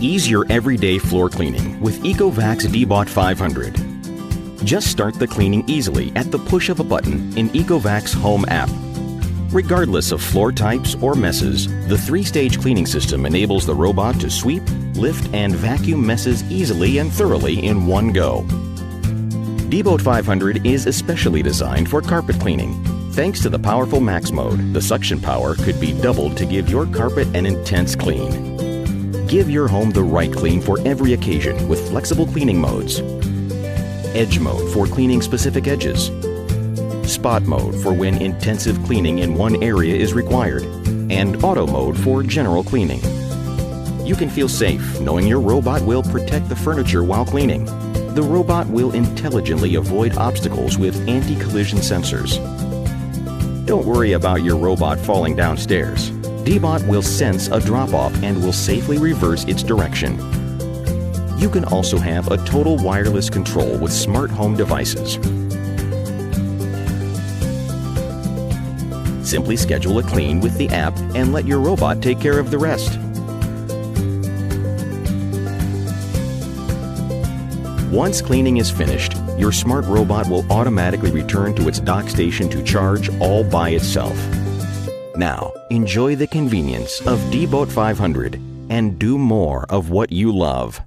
Ease your everyday floor cleaning with Ecovacs deebot 500. Just start the cleaning easily at the push of a button in Ecovacs Home app. Regardless of floor types or messes, the 3-stage cleaning system enables the robot to sweep, lift, and vacuum messes easily and thoroughly in one go. deebot 500 is especially designed for carpet cleaning. Thanks to the powerful Max mode, the suction power could be doubled to give your carpet an intense clean. Give your home the right clean for every occasion with flexible cleaning modes. Edge mode for cleaning specific edges. Spot mode for when intensive cleaning in one area is required. And auto mode for general cleaning. You can feel safe knowing your robot will protect the furniture while cleaning. The robot will intelligently avoid obstacles with anti-collision sensors. Don't worry about your robot falling downstairs. deebot will sense a drop-off and will safely reverse its direction. You can also have a total wireless control with smart home devices. Simply schedule a clean with the app and let your robot take care of the rest. Once cleaning is finished, your smart robot will automatically return to its dock station to charge all by itself. Now, enjoy the convenience of deebot 500 and do more of what you love.